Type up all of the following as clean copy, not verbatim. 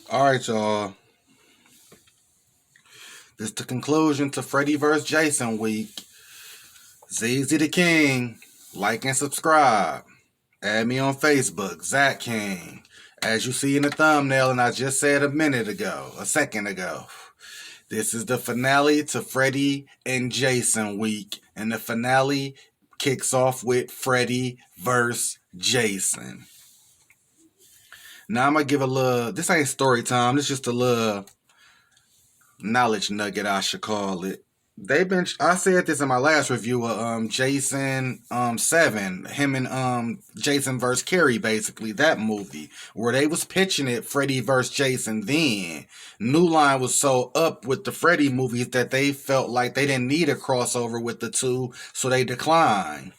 All right, y'all. This is the conclusion to Freddy vs. Jason week. Zeezzy the King. Like and subscribe. Add me on Facebook, Zach King. As you see in the thumbnail, and I just said a second ago, this is the finale to Freddy and Jason week. And the finale kicks off with Freddy vs. Jason. Now I'm going to give a little, this ain't story time, this is just a little knowledge nugget, I should call it. I said this in my last review of Jason 7, him and Jason versus Carrie, basically that movie where they was pitching it Freddy versus Jason. Then New Line was so up with the Freddy movies that they felt like they didn't need a crossover with the two, so they declined.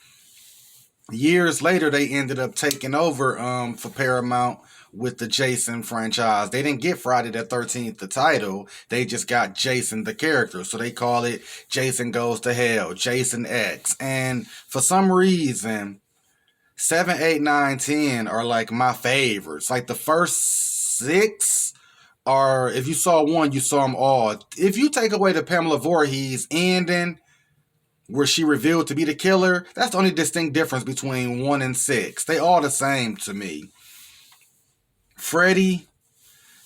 Years later, they ended up taking over for Paramount with the Jason franchise. They didn't get Friday the 13th the title. They just got Jason the character. So they call it Jason Goes to Hell, Jason X. And for some reason, 7, 8, 9, 10 are like my favorites. Like the first 6 are, if you saw one, you saw them all. If you take away the Pamela Voorhees ending, where she revealed to be the killer, that's the only distinct difference between 1 and 6. They all the same to me. Freddy,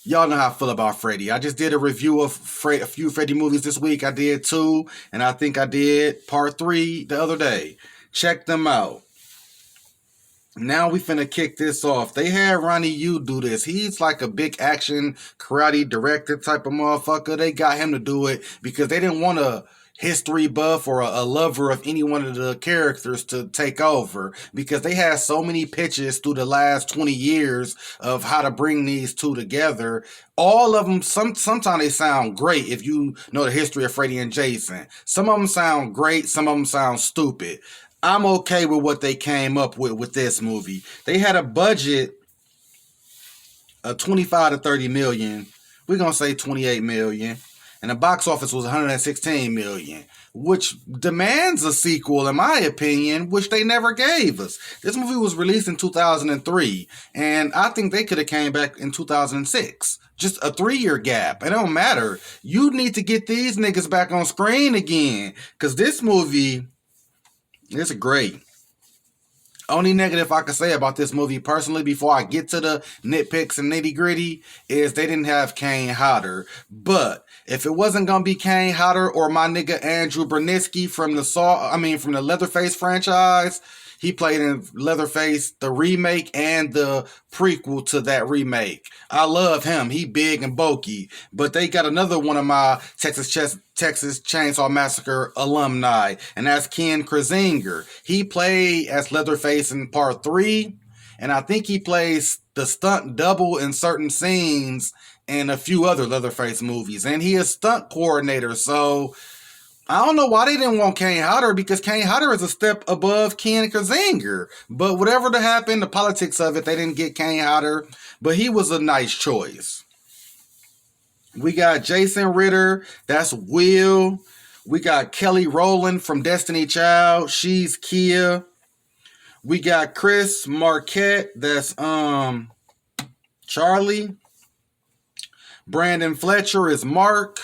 y'all know how I feel about Freddy. I just did a review of a few Freddy movies this week. I did 2, and I think I did part 3 the other day. Check them out. Now we finna kick this off. They had Ronnie Yu do this. He's like a big action karate director type of motherfucker. They got him to do it because they didn't want a history buff or a lover of any one of the characters to take over, because they had so many pitches through the last 20 years of how to bring these two together. All of them, sometimes they sound great if you know the history of Freddy and Jason. Some of them sound great, some of them sound stupid. I'm okay with what they came up with this movie. They had a budget of 25 to 30 million. We're going to say 28 million. And the box office was 116 million, which demands a sequel, in my opinion, which they never gave us. This movie was released in 2003, and I think they could have came back in 2006. Just a 3-year gap. It don't matter. You need to get these niggas back on screen again, because this movie is great. Only negative I could say about this movie personally before I get to the nitpicks and nitty gritty is they didn't have Kane Hodder. But if it wasn't gonna be Kane Hodder or my nigga Andrew Bernisky from the Leatherface franchise, he played in Leatherface, the remake and the prequel to that remake. I love him. He big and bulky. But they got another one of my Texas Chainsaw Massacre alumni, and that's Ken Krasinger. He played as Leatherface in part 3, and I think he plays the stunt double in certain scenes in a few other Leatherface movies. And he is stunt coordinator, so I don't know why they didn't want Kane Hodder, because Kane Hodder is a step above Ken Krasinger. But whatever that happened, the politics of it, they didn't get Kane Hodder. But he was a nice choice. We got Jason Ritter, that's Will. We got Kelly Rowland from Destiny Child, she's Kia. We got Chris Marquette, that's Charlie. Brandon Fletcher is Mark.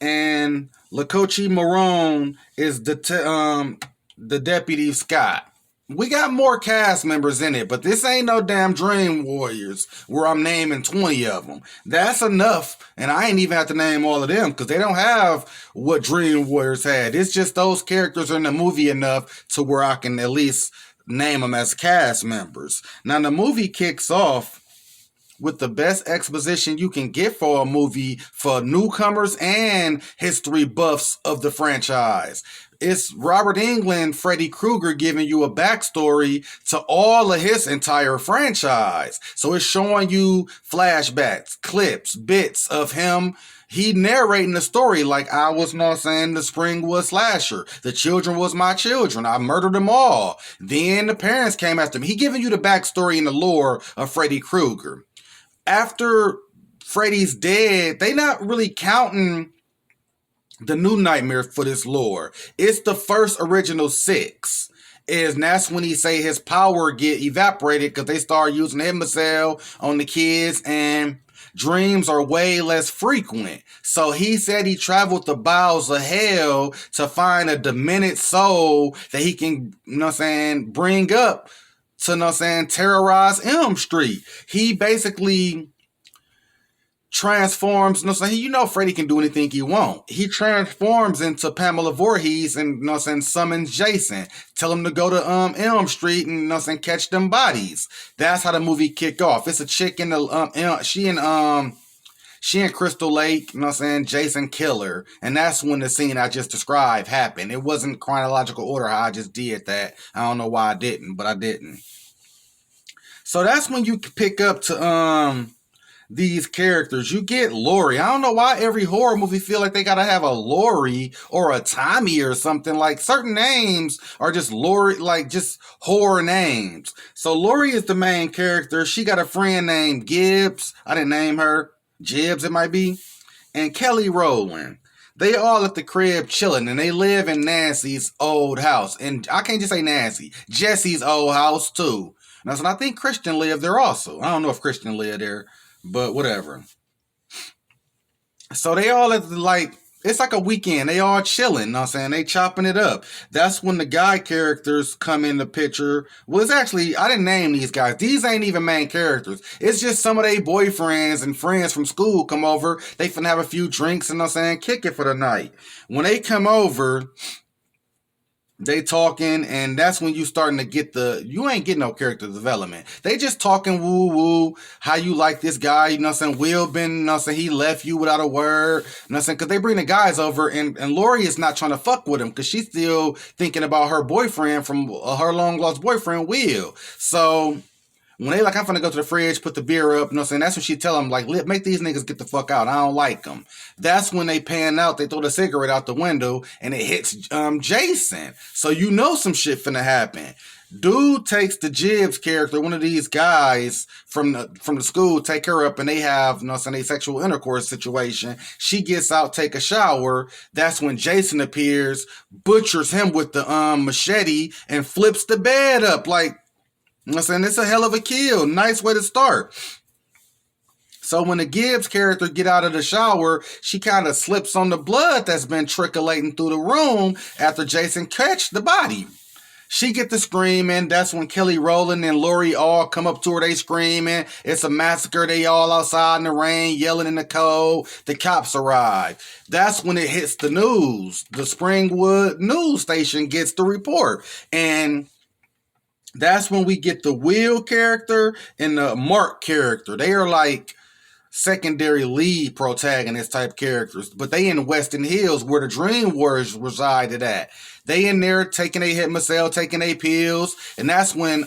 And Lakochi Marone is the deputy Scott. We got more cast members in it, but this ain't no damn Dream Warriors where I'm naming 20 of them. That's enough, and I ain't even have to name all of them because they don't have what Dream Warriors had. It's just those characters are in the movie enough to where I can at least name them as cast members. Now, the movie kicks off with the best exposition you can get for a movie for newcomers and history buffs of the franchise. It's Robert Englund, Freddy Krueger, giving you a backstory to all of his entire franchise. So it's showing you flashbacks, clips, bits of him. He narrating the story like I was not saying the spring was slasher. The children was my children. I murdered them all. Then the parents came after me. He giving you the backstory and the lore of Freddy Krueger. After Freddy's dead, they not really counting the new Nightmare for this lore. It's the first original 6. And that's when he say his power get evaporated because they start using him cell on the kids, and dreams are way less frequent. So he said he traveled the bowels of hell to find a demented soul that he can, you know what I'm saying, bring up to, you know what I'm saying, terrorize Elm Street. He basically transforms, you know what I'm saying? You know Freddy can do anything he want. He transforms into Pamela Voorhees and, you know what I'm saying, summons Jason. Tell him to go to Elm Street and, you know what I'm saying, catch them bodies. That's how the movie kick off. It's a chick in the she and Crystal Lake, you know what I'm saying, Jason Killer. And that's when the scene I just described happened. It wasn't chronological order how I just did that. I don't know why I didn't, but I didn't. So that's when you pick up to these characters. You get Laurie. I don't know why every horror movie feel like they gotta have a Laurie or a Tommy or something. Like certain names are just Laurie, like just horror names. So Laurie is the main character. She got a friend named Gibbs. I didn't name her. Jibbs it might be. And Kelly Rowland. They all at the crib chilling, and they live in Nancy's old house. And I can't just say Nancy. Jesse's old house too. Now, so I think Christian lived there also. I don't know if Christian lived there, but whatever. So they all at the, like, it's like a weekend. They all chilling, you know what I'm saying? They chopping it up. That's when the guy characters come in the picture. Well, it's actually, I didn't name these guys. These ain't even main characters. It's just some of their boyfriends and friends from school come over. They finna have a few drinks and, you know what I'm saying, kick it for the night. When they come over, they talking, and that's when you starting to get you ain't getting no character development. They just talking woo woo, how you like this guy, you know what I'm saying, Will been, you know what I'm saying, he left you without a word, you know what I'm saying, because they bring the guys over, and Lori is not trying to fuck with him, because she's still thinking about her boyfriend from her long lost boyfriend, Will. So when they like, I'm finna go to the fridge, put the beer up, you know what I'm saying? That's when she tell them, like, make these niggas get the fuck out. I don't like them. That's when they pan out, they throw the cigarette out the window, and it hits Jason. So you know some shit finna happen. Dude takes the Jibbs character, one of these guys from the school, take her up, and they have, you know what I'm saying, a sexual intercourse situation. She gets out, take a shower. That's when Jason appears, butchers him with the machete, and flips the bed up. Like, you know what I'm saying? It's a hell of a kill. Nice way to start. So when the Gibbs character get out of the shower, she kind of slips on the blood that's been trickling through the room after Jason catch the body. She get to screaming. That's when Kelly Rowland and Laurie all come up to her. They screaming. It's a massacre. They all outside in the rain, yelling in the cold. The cops arrive. That's when it hits the news. The Springwood news station gets the report. And that's when we get the Will character and the Mark character. They are like secondary lead protagonist type characters, but they in Weston Hills where the Dream Warriors resided at. They in there taking a Hypnocell, taking a pills, and that's when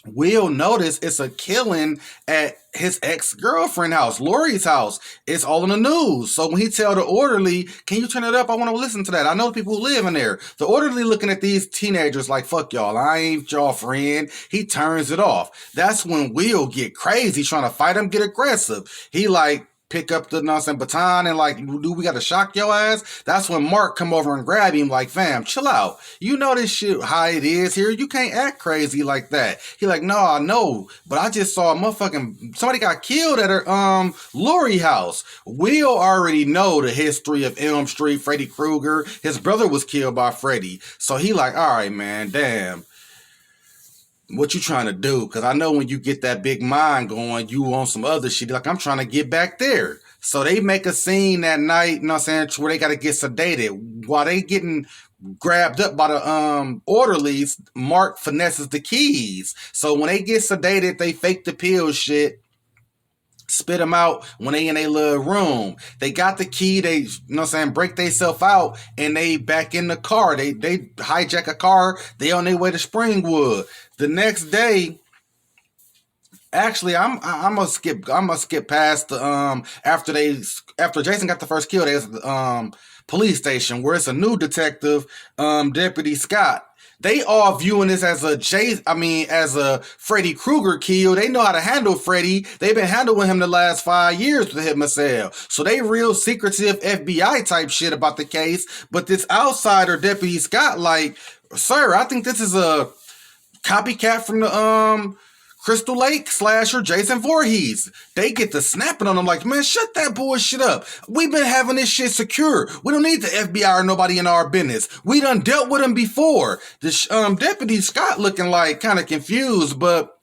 Will notice it's a killing at his ex-girlfriend house, Lori's house. It's all in the news. So when he tell the orderly, can you turn it up? I want to listen to that. I know people who live in there. The orderly looking at these teenagers like, fuck y'all, I ain't y'all friend. He turns it off. That's when Will get crazy, trying to fight him, get aggressive. He like, pick up the nonsense baton and like, do we gotta shock your ass? That's when Mark come over and grab him like, fam, chill out. You know this shit, how it is here. You can't act crazy like that. He like, no, I know, but I just saw a motherfucking, somebody got killed at her Laurie house. Will already know the history of Elm Street, Freddy Krueger. His brother was killed by Freddy. So he like, all right, man, damn. What you trying to do? Because I know when you get that big mind going, you on some other shit. Like, I'm trying to get back there. So they make a scene that night, you know what I'm saying, where they got to get sedated. While they getting grabbed up by the orderlies, Mark finesses the keys. So when they get sedated, they fake the pill shit. Spit them out when they in a little room. They got the key, they, you know what I'm saying, break themselves out, and they back in the car. They hijack a car, they on their way to Springwood. The next day, actually, I'm gonna skip past the after Jason got the first kill, there's the police station where it's a new detective, Deputy Scott. They all viewing this as a Freddy Krueger kill. They know how to handle Freddy. They've been handling him the last 5 years with Hypnocell. So they real secretive FBI type shit about the case. But this outsider, Deputy Scott, like, Sir, I think this is a copycat from the Crystal Lake slasher Jason Voorhees. They get to snapping on them like, man, shut that bullshit up. We've been having this shit secure. We don't need the FBI or nobody in our business. We done dealt with them before. The Deputy Scott looking like kind of confused, but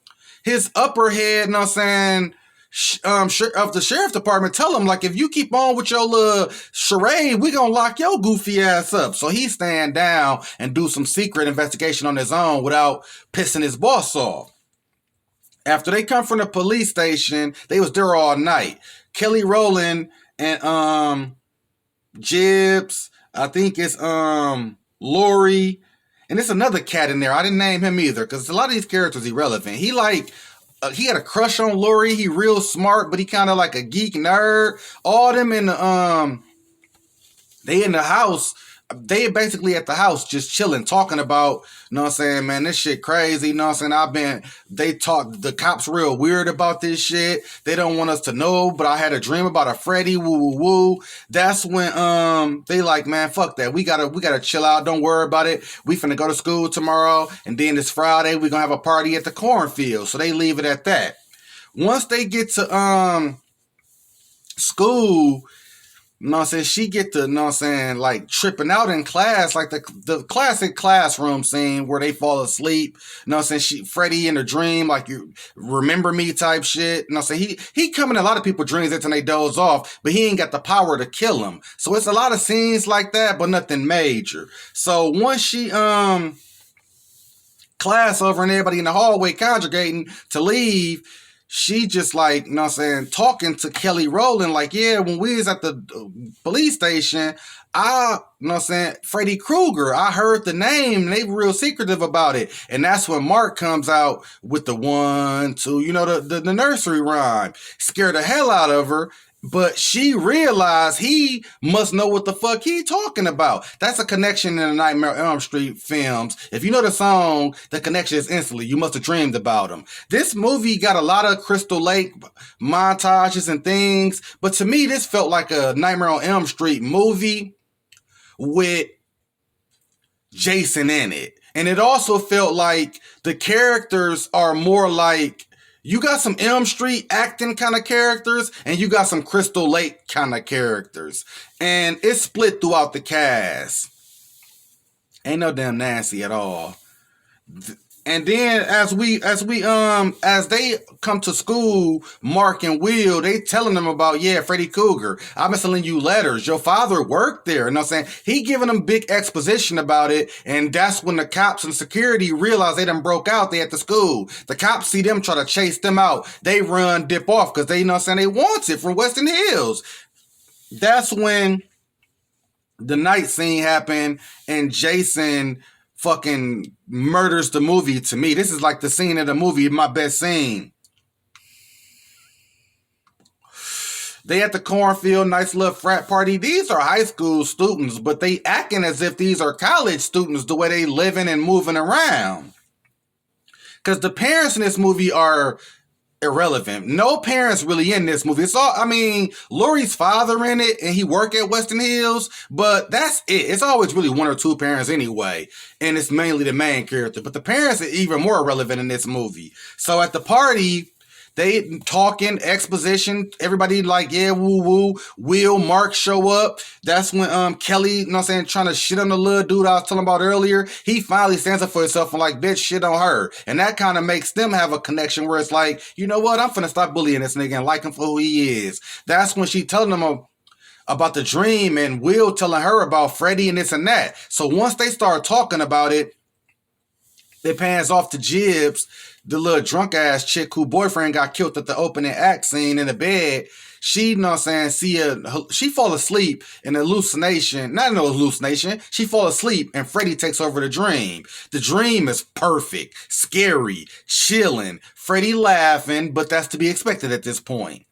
his upper head, you know what I'm saying, of the sheriff department tell him, like, if you keep on with your little charade, we gonna lock your goofy ass up. So he stand down and do some secret investigation on his own without pissing his boss off. After they come from the police station, they was there all night. Kelly Rowland and Jibbs, I think it's Lori, and it's another cat in there. I didn't name him either because a lot of these characters irrelevant. He had a crush on Lori. He real smart, but he kind of like a geek nerd. All them in the they in the house. They basically at the house just chilling, talking about, you know what I'm saying, man, this shit crazy, you know what I'm saying, the cops real weird about this shit. They don't want us to know, but I had a dream about a Freddy, woo woo woo. That's when they like, man, fuck that. We gotta chill out, don't worry about it. We finna go to school tomorrow, and then this Friday we gonna have a party at the cornfield. So they leave it at that. Once they get to school, you know what I'm saying, she get to, you know what I'm saying, like tripping out in class, like the classic classroom scene where they fall asleep. You know what I'm saying, Freddy in a dream, like you remember me type shit. You know what I'm saying, he come in a lot of people's dreams until they doze off, but he ain't got the power to kill them. So it's a lot of scenes like that, but nothing major. So once she class over and everybody in the hallway congregating to leave, she just like, you know what I'm saying, talking to Kelly Rowland like, yeah, when we was at the police station, you know what I'm saying, Freddy Krueger, I heard the name, and they were real secretive about it. And that's when Mark comes out with the 1, 2, you know, the nursery rhyme. Scared the hell out of her. But she realized he must know what the fuck he talking about. That's a connection in the Nightmare on Elm Street films. If you know the song, the connection is instantly. You must have dreamed about him. This movie got a lot of Crystal Lake montages and things. But to me, this felt like a Nightmare on Elm Street movie with Jason in it. And it also felt like the characters are more like, you got some Elm Street acting kind of characters, and you got some Crystal Lake kind of characters. And it's split throughout the cast. Ain't no damn Nancy at all. And then as they come to school, Mark and Will, they telling them about, yeah, Freddy Krueger, I've been sending you letters. Your father worked there. You know what I'm saying? He giving them big exposition about it. And that's when the cops and security realize they done broke out. They at the school. The cops see them try to chase them out. They run, dip off because they, you know what I'm saying, they want it from Western Hills. That's when the night scene happened and Jason fucking murders the movie. To me, this is like the scene of the movie, my best scene. They at the cornfield, nice little frat party. These are high school students, but they acting as if these are college students, the way they living and moving around. Because the parents in this movie are irrelevant. No parents really in this movie. It's all, I mean, Lori's father in it, and he work at Western Hills, but that's it. It's always really 1 or 2 parents anyway, and it's mainly the main character. But the parents are even more relevant in this movie. So at the party, they talking, exposition, everybody like, yeah, woo woo. Will, Mark show up. That's when Kelly, you know what I'm saying, trying to shit on the little dude I was telling about earlier. He finally stands up for himself and like, bitch, shit on her. And that kind of makes them have a connection where it's like, you know what, I'm finna stop bullying this nigga and like him for who he is. That's when she telling him about the dream, and Will telling her about Freddy and this and that. So once they start talking about it, it pans off to Jibbs, the little drunk ass chick who boyfriend got killed at the opening act scene in the bed. She, you know what I'm saying, she fall asleep in a hallucination. Not no hallucination. She fall asleep and Freddy takes over the dream. The dream is perfect, scary, chilling, Freddy laughing, but that's to be expected at this point.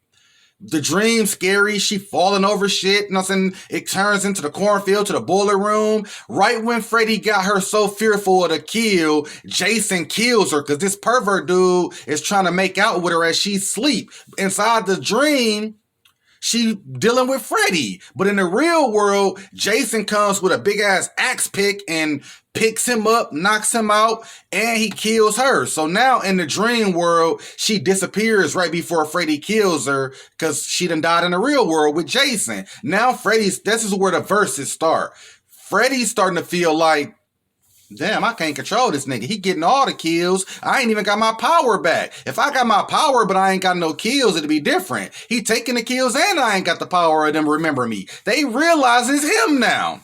The dream scary, she falling over shit, you know what I'm saying? It turns into the cornfield, to the boiler room. Right when Freddy got her so fearful of the kill, Jason kills her because this pervert dude is trying to make out with her as she sleep. Inside the dream, she dealing with Freddy. But in the real world, Jason comes with a big ass axe pick and picks him up, knocks him out, and he kills her. So now in the dream world, she disappears right before Freddy kills her because she done died in the real world with Jason. Now this is where the verses start. Freddy's starting to feel like, damn, I can't control this nigga. He getting all the kills. I ain't even got my power back. If I got my power, but I ain't got no kills, it'd be different. He taking the kills and I ain't got the power of them remember me. They realize it's him now.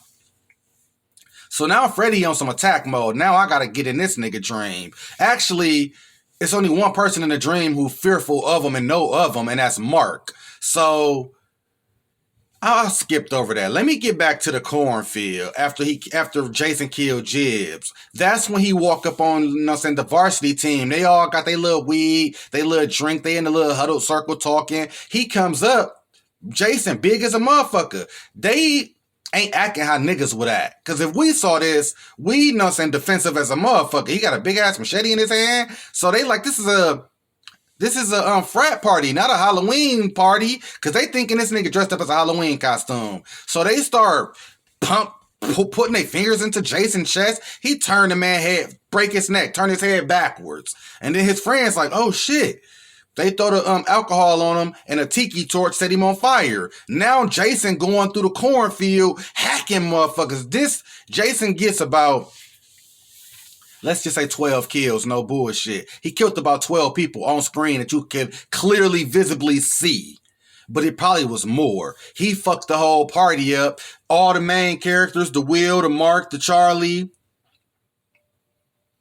So now Freddy on some attack mode. Now I gotta get in this nigga dream. Actually, it's only one person in the dream who's fearful of him and know of him, and that's Mark. So I skipped over that. Let me get back to the cornfield after Jason killed Jibbs. That's when he walk up on, the varsity team. They all got their little weed, their little drink, they in the little huddled circle talking. He comes up, Jason, big as a motherfucker. They ain't acting how niggas would act. Because if we saw this, we, defensive as a motherfucker. He got a big ass machete in his hand. So they like, this is a frat party, not a Halloween party, because they thinking this nigga dressed up as a Halloween costume. So they start putting their fingers into Jason's chest. He turned the man's head, break his neck, turn his head backwards. And then his friends like, oh shit. They throw the alcohol on him and a tiki torch set him on fire. Now Jason going through the cornfield, hacking motherfuckers. This Jason gets about, let's just say 12 kills, no bullshit. He killed about 12 people on screen that you can clearly, visibly see. But it probably was more. He fucked the whole party up. All the main characters, the Will, the Mark, the Charlie,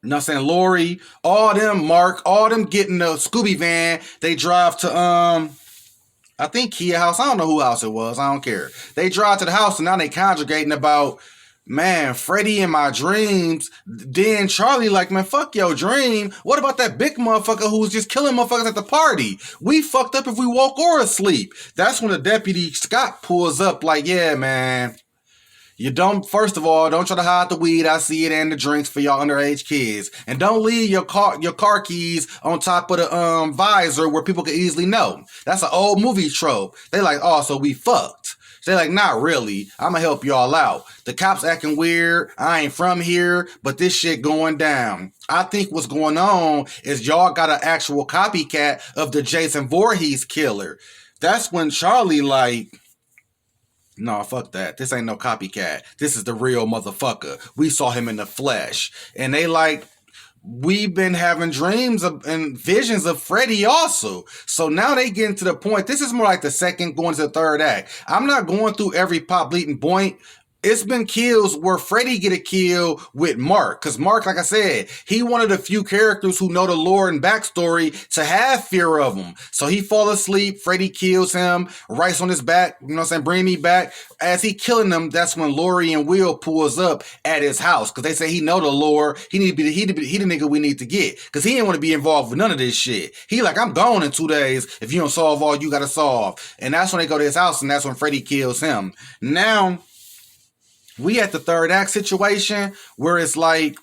Lori, all them, Mark, all them getting the Scooby van. They drive to, I think Kia house. I don't know who house it was. I don't care. They drive to the house and now they congregating about, man, Freddy in my dreams. Then Charlie like, man, fuck your dream. What about that big motherfucker who was just killing motherfuckers at the party? We fucked up if we woke or asleep. That's when the deputy Scott pulls up like, yeah, man. First of all, don't try to hide the weed. I see it and the drinks for y'all underage kids. And don't leave your car keys on top of the visor where people can easily know. That's an old movie trope. They like, oh, so we fucked. They like, not really. I'ma help y'all out. The cops acting weird. I ain't from here, but this shit going down. I think what's going on is y'all got an actual copycat of the Jason Voorhees killer. That's when Charlie like, no, fuck that. This ain't no copycat. This is the real motherfucker. We saw him in the flesh. And they like, we've been having dreams and visions of Freddy also. So now they getting to the point. This is more like the second going to the third act. I'm not going through every pop bleeding point. It's been kills where Freddy get a kill with Mark. Because Mark, like I said, he one of the few characters who know the lore and backstory to have fear of him. So he fall asleep. Freddy kills him. Rice on his back. Bring me back. As he killing them, that's when Lori and Will pulls up at his house. Because they say he know the lore. He the nigga we need to get. Because he didn't want to be involved with none of this shit. He like, I'm gone in 2 days if you don't solve all you got to solve. And that's when they go to his house. And that's when Freddy kills him. Now, we at the third act situation where it's like,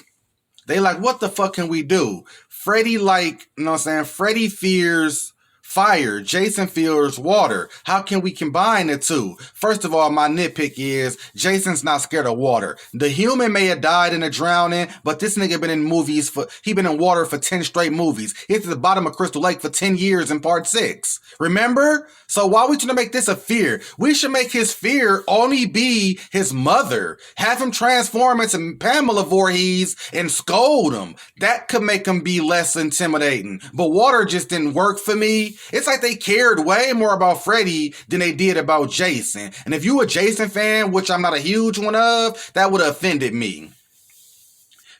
they like, what the fuck can we do? Freddy Freddy fears fire. Jason fears water. How can we combine the two? First of all, my nitpick is Jason's not scared of water. The human may have died in a drowning, but this nigga been in movies he been in water for 10 straight movies. He's at the bottom of Crystal Lake for 10 years in part 6. Remember? So why are we trying to make this a fear? We should make his fear only be his mother. Have him transform into Pamela Voorhees and scold him. That could make him be less intimidating. But water just didn't work for me. It's like they cared way more about Freddy than they did about Jason. And if you a Jason fan, which I'm not a huge one of, that would have offended me.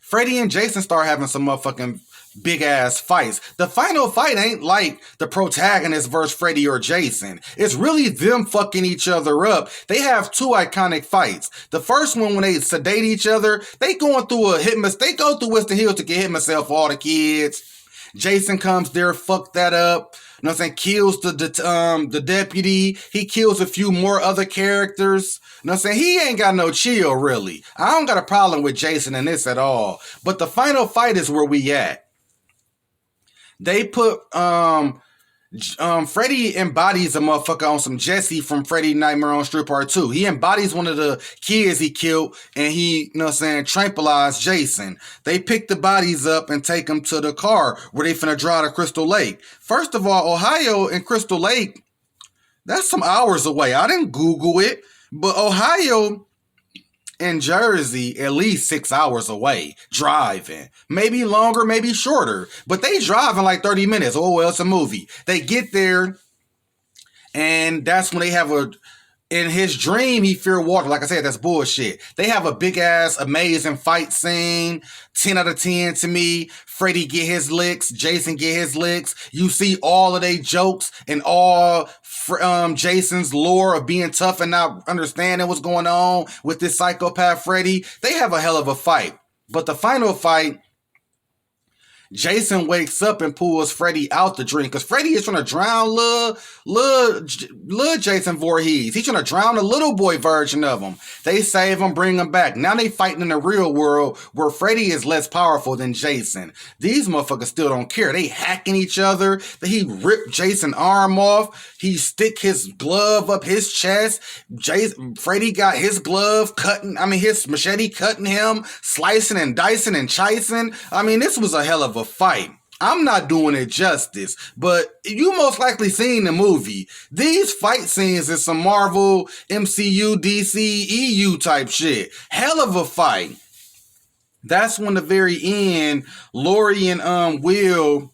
Freddy and Jason start having some motherfucking big ass fights. The final fight ain't like the protagonist versus Freddy or Jason. It's really them fucking each other up. They have 2 iconic fights. The first one when they sedate each other, they going through they go through Western Hills to get hit myself for all the kids. Jason comes there, fuck that up. Kills the deputy. He kills a few more other characters. He ain't got no chill, really. I don't got a problem with Jason in this at all. But the final fight is where we at. They put Freddy embodies a motherfucker on some Jesse from Freddy Nightmare on Street Part 2. He embodies one of the kids he killed, and he, you know what I'm saying, tranquilized Jason. They pick the bodies up and take them to the car where they finna drive to Crystal Lake. First of all, Ohio and Crystal Lake, that's some hours away. I didn't Google it, but Ohio and Jersey at least 6 hours away driving. Maybe longer, maybe shorter. But they drive in like 30 minutes. Oh, well, it's a movie. They get there, and that's when they have a... In his dream, he feared water. Like I said, that's bullshit. They have a big-ass, amazing fight scene. 10 out of 10 to me. Freddy get his licks. Jason get his licks. You see all of their jokes and all Jason's lore of being tough and not understanding what's going on with this psychopath Freddy. They have a hell of a fight. But the final fight, Jason wakes up and pulls Freddy out the drink because Freddy is trying to drown little Jason Voorhees. He's trying to drown the little boy version of him. They save him, bring him back. Now they fighting in the real world where Freddy is less powerful than Jason. These motherfuckers still don't care. They hacking each other. He ripped Jason's arm off. He stick his glove up his chest. Freddy got his glove cutting, his machete cutting him, slicing and dicing and chicing. This was a hell of a fight. I'm not doing it justice, but you most likely seen the movie. These fight scenes is some Marvel, MCU, DC, EU type shit. Hell of a fight. That's when the very end, Lori and Will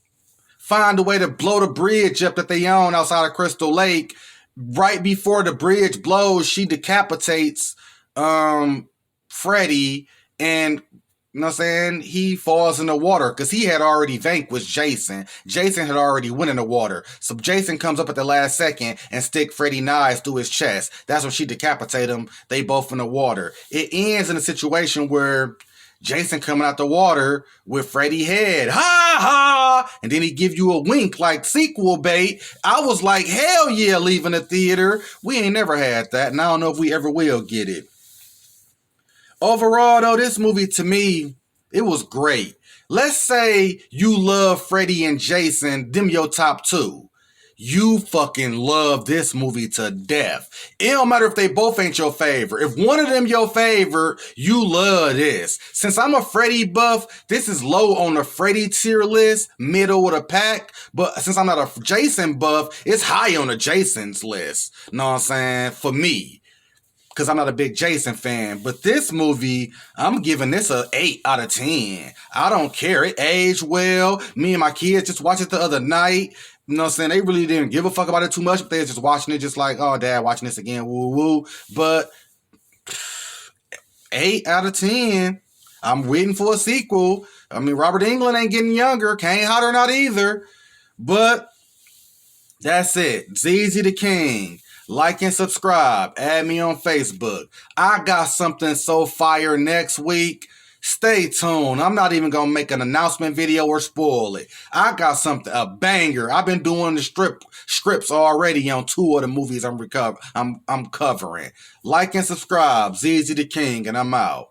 find a way to blow the bridge up that they own outside of Crystal Lake. Right before the bridge blows, she decapitates Freddy, and you know what I'm saying? He falls in the water because he had already vanquished Jason. Jason had already went in the water. So Jason comes up at the last second and stick Freddy knives through his chest. That's when she decapitate him. They both in the water. It ends in a situation where Jason coming out the water with Freddy head. Ha ha! And then he give you a wink like sequel bait. I was like, hell yeah, leaving the theater. We ain't never had that, and I don't know if we ever will get it. Overall, though, this movie, to me, it was great. Let's say you love Freddy and Jason, them your top two. You fucking love this movie to death. It don't matter if they both ain't your favorite. If one of them your favorite, you love this. Since I'm a Freddy buff, this is low on the Freddy tier list, middle of the pack. But since I'm not a Jason buff, it's high on the Jason's list. Know what I'm saying? For me. Because I'm not a big Jason fan. But this movie, I'm giving this a 8 out of 10. I don't care. It aged well. Me and my kids just watched it the other night. You know what I'm saying? They really didn't give a fuck about it too much. But they were just watching it just like, oh, Dad, watching this again. Woo, woo. But 8 out of 10. I'm waiting for a sequel. Robert Englund ain't getting younger. Kane Hodder not either. But that's it. Zeezzy the King. Like and subscribe. Add me on Facebook. I got something so fire next week. Stay tuned. I'm not even going to make an announcement video or spoil it. I got something, a banger. I've been doing the scripts already on 2 of the movies I'm covering. Like and subscribe. Zeezzy the King, and I'm out.